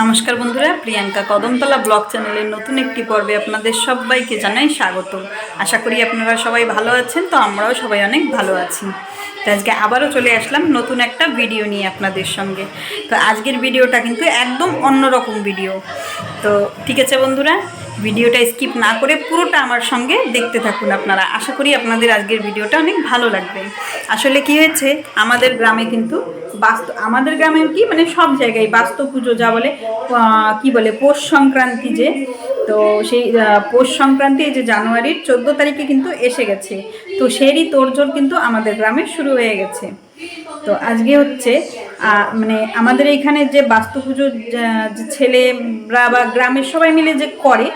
নমস্কার বন্ধুরা, প্রিয়াঙ্কা কদমতলা ব্লগ চ্যানেলের নতুন একটি পর্বে আপনাদের সবাইকে জানাই স্বাগত। আশা করি আপনারা সবাই ভালো আছেন। তো আমরাও সবাই অনেক ভালো আছি। তো আজকে আবারও চলে আসলাম নতুন একটা ভিডিও নিয়ে আপনাদের সঙ্গে। তো আজকের ভিডিওটা কিন্তু একদম অন্যরকম ভিডিও। তো ঠিক আছে বন্ধুরা, ভিডিওটা স্কিপ না করে পুরোটা আমার সঙ্গে দেখতে থাকুন আপনারা। আশা করি আপনাদের আজকের ভিডিওটা অনেক ভালো লাগবে। আসলে কি হয়েছে, আমাদের গ্রামে কিন্তু আমাদের গ্রামে কি মানে সব জায়গায় বাস্তু পুজো যা বলে কি বলে পৌষ সংক্রান্তি, যে তো সেই পৌষ সংক্রান্তি যে জানুয়ারির 14 তারিখে কিন্তু এসে গেছে। তো সেরই তোড়জোড় কিন্তু আমাদের গ্রামে শুরু হয়ে গেছে। তো আজকে হচ্ছে মানে আমাদের এইখানে যে বাস্তু পুজো ছেলেরা বা গ্রামের সবাই মিলে যে করে,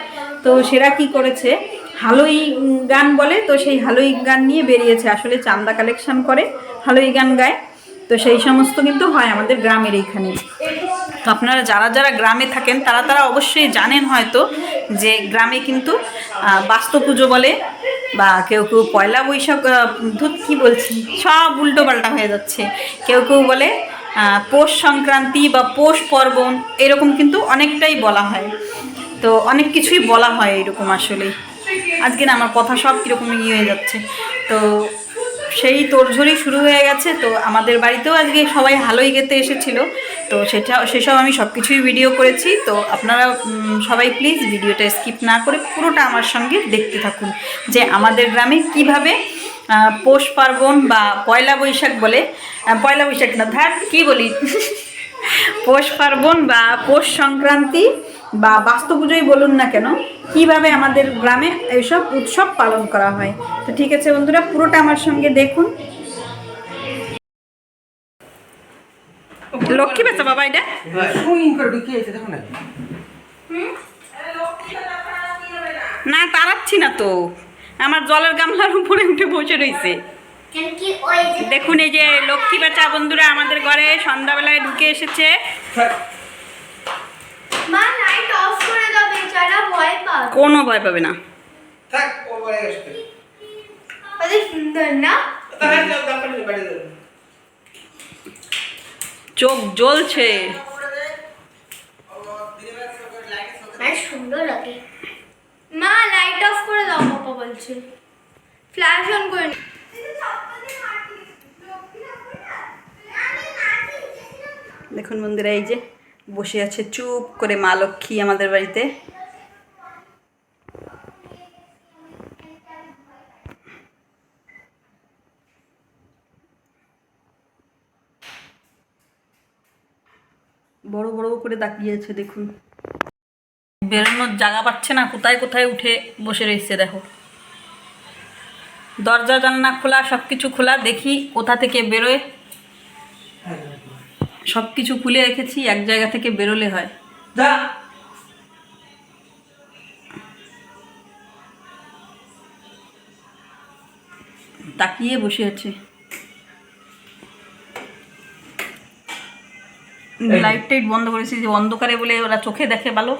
তো সেরা কি করেছে, হালোই গান বলে। তো সেই হালোই গান নিয়ে বেরিয়েছে, আসলে চাঁদা কালেকশন করে, হালোই গান গায়। তো সেই সমস্ত কিন্তু হয় আমাদের গ্রামের এইখানে। তো আপনারা যারা যারা গ্রামে থাকেন তারা অবশ্যই জানেন হয়তো যে গ্রামে কিন্তু বাস্তু পুজো বলে, বা কেউ কেউ পয়লা বৈশাখ, কী বলছি সব উল্টো পাল্টা হয়ে যাচ্ছে, কেউ কেউ বলে পৌষ সংক্রান্তি বা পৌষ পার্বণ, এরকম কিন্তু অনেকটাই বলা হয়। তো অনেক কিছুই বলা হয় এরকম। আসলে আজকে না আমার কথা সব কীরকম হয়ে যাচ্ছে। তো সেই তোড়জোড়ই শুরু হয়ে গেছে। তো আমাদের বাড়িতেও আজকে সবাই হালোই গেতে এসেছিলো। তো সেসব আমি সব কিছুই ভিডিও করেছি। তো আপনারা সবাই প্লিজ ভিডিওটা স্কিপ না করে পুরোটা আমার সঙ্গে দেখতে থাকুন, যে আমাদের গ্রামে কিভাবে পৌষ পার্বণ বা পয়লা বৈশাখ বলে, পয়লা বৈশাখ না কী বলি পৌষ পার্বণ বা পৌষ সংক্রান্তি বা বাস্তু পুজোই বলুন না কেন, কিভাবে আমাদের গ্রামে এইসব উৎসব পালন করা হয়। তো ঠিক আছে বন্ধুরা, পুরোটা আমার সঙ্গে দেখুন। লক্ষ্মী বেচা বাবা, এটা না তাড়াচ্ছি না তো, আমার জলের গামলার উপরে উঠে বসে রয়েছে। দেখুন এই যে লক্ষ্মী বেচা বন্ধুরা আমাদের ঘরে সন্ধ্যাবেলায় ঢুকে এসেছে। কোনো ভয় পাবে না, চোখ জ্বলছে, সুন্দর লাগে। মা লাইট অফ করে দাও, পাপা বলছে ফ্ল্যাশ অন করে। দেখুন বন্ধুরা, এই যে বসে আছে চুপ করে মা লক্ষ্মী আমাদের বাড়িতে। বড় বড় করে তাকিয়েছে, দেখুন বেরোনোর জায়গা পাচ্ছে না, কোথায় কোথায় উঠে বসে রয়েছে। দেখো দরজা জানলা খোলা, সব কিছু খোলা, দেখি কোথা থেকে বেরোয়। সব কিছু খুলে রেখেছি, এক জায়গা থেকে বেরোলে হয়। তাকিয়ে বসে আছে। লাইট টাইট বন্ধ করেছি, যে অন্ধকারে বলে ওরা চোখে দেখে ভালো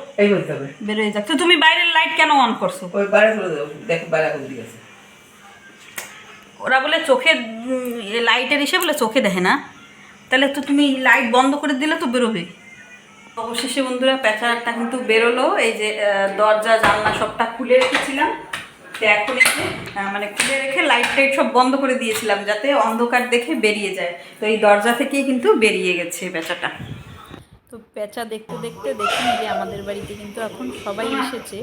বেরোয় যাচ্ছে। তুমি বাইরের লাইট কেন অন করছো? ওরা বলে চোখে লাইটের এসে বলে চোখে দেখে না, তাহলে তো তুমি লাইট বন্ধ করে দিলে তো বেরোবে। অবশেষে বন্ধুরা প্যাঁচাটা কিন্তু বেরোলো। এই যে দরজা জানলা সবটা খুলে রেখেছিলাম, তো এখন এসে মানে খুলে রেখে লাইট টাইট সব বন্ধ করে দিয়েছিলাম যাতে অন্ধকার দেখে বেরিয়ে যায়। তো এই দরজা থেকেই কিন্তু বেরিয়ে গেছে প্যাঁচাটা। তো প্যাঁচা দেখতে দেখতে দেখুন যে আমাদের বাড়িতে কিন্তু এখন সবাই এসেছে।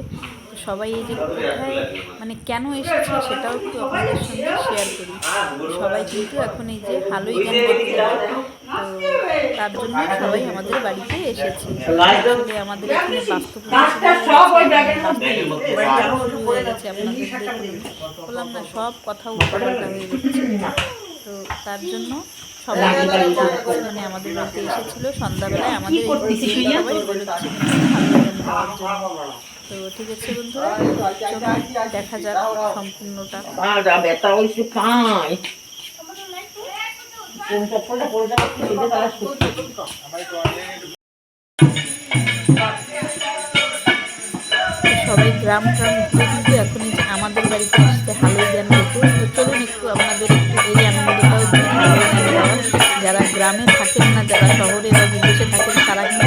তো সবাই এই যে কোথায় মানে কেন এসেছে সেটাও একটু আপনাদের সঙ্গে শেয়ার করি। সবাই কিন্তু এখন এই যে হালোই গান করতে যাবে, তো তার জন্য সবাই আমাদের বাড়িতে এসেছে। আসলে আমাদের এখানে বাস্তু হয়ে গেছে, আপনাদের দেখুন বললাম না সব কথা উল্টাপাল্টা হয়ে যাচ্ছে। তো তার জন্য সবাই মানে আমাদের বাড়িতে এসেছিলো সন্ধ্যাবেলায়, আমাদের সবাই বেরোচ্ছে খাওয়ার জন্য। তো ঠিক আছে বন্ধুরা, দেখা যাক সম্পূর্ণটা। সবাই গ্রাম গ্রাম ঘুরে কিন্তু এখন এই যে আমাদের বাড়িতে আসতে হালোই গান হতো। তো চলুন একটু আপনাদের একটু এই আনন্দটাও হালোই গান গাওয়া। যারা গ্রামে থাকেন না, যারা শহরে বা বিদেশে থাকেন, তারা কিন্তু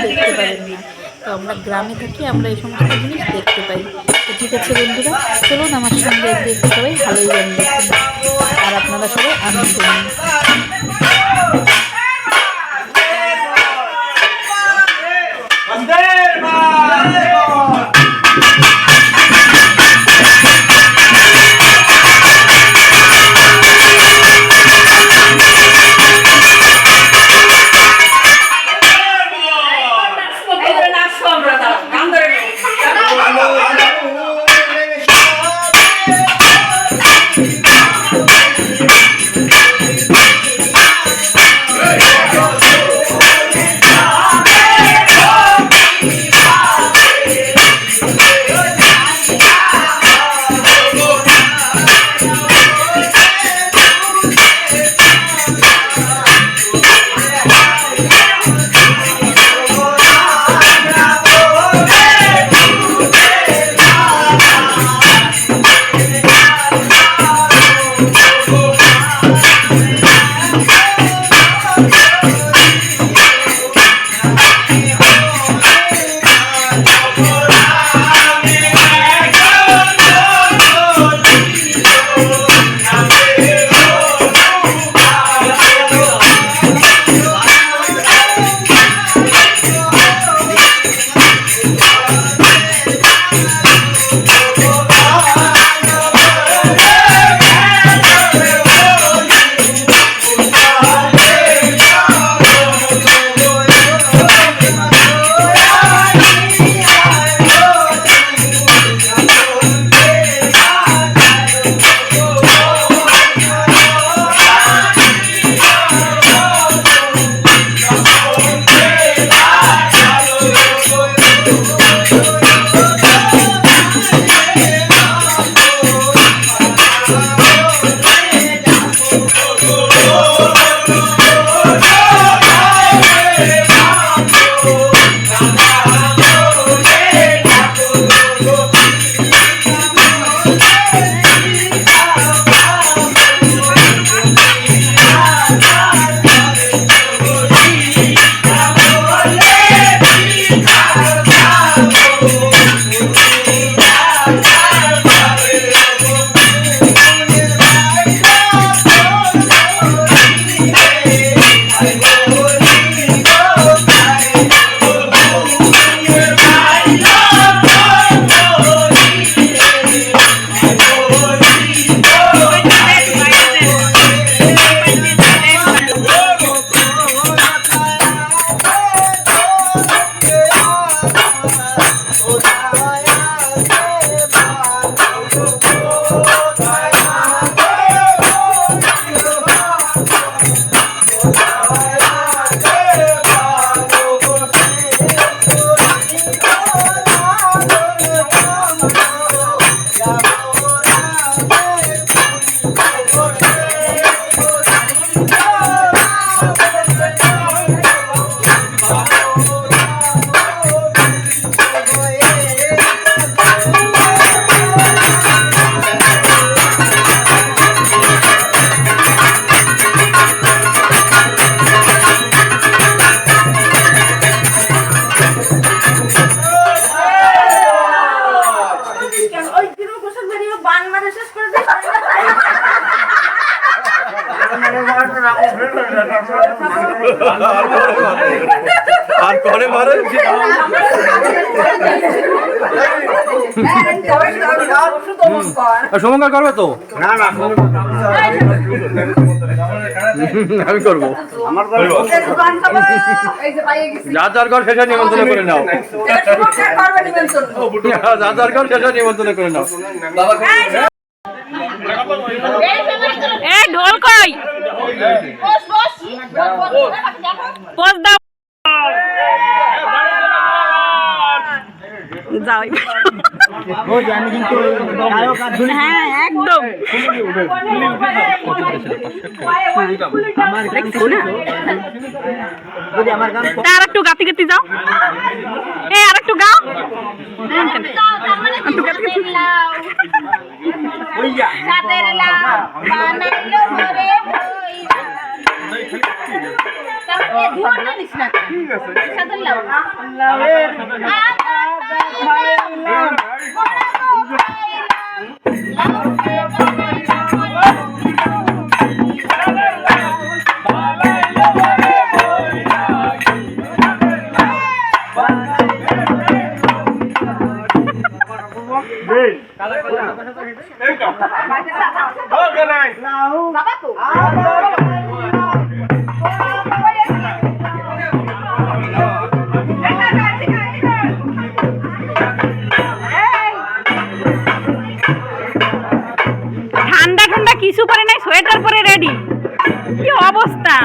দেখতে পারেন না। তো আমরা গ্রামে থাকি, আমরা এই সমস্ত জিনিস দেখতে পাই। তো ঠিক আছে বন্ধুরা, চলুন আমার সঙ্গে একটু সবাই ভালোই গান দেখুন আর আপনারা সবাই আনন্দ নিন। আর করে মারে সমঙ্গা করবে তো না না আমি করবো যা যার ঘর শেষে নিমন্ত্রণ করে নাও যা যার ঘর শেষে নিমন্ত্রণ করে নাও ঢোল কই পোজ দাও যাও হ্যাঁ একদম আর একটু গাতি গাতি যাও আর একটু গাও ঠান্ডা ঠান্ডা কিছু পরে নাই, সোয়েটার পরে রেডি। কি অবস্থা!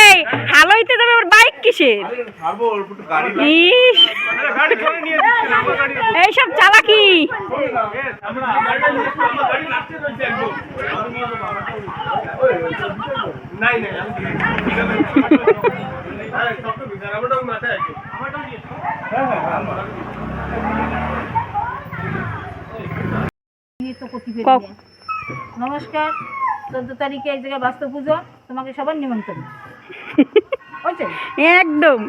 এই হালইতে যাবে, ওর বাইক কিসের? ইস, এইসব চালাকি। নমস্কার, 14 তারিখে এক জায়গায় বাস্তু পুজো, তোমাকে সবার নিমন্ত্রণ। একদম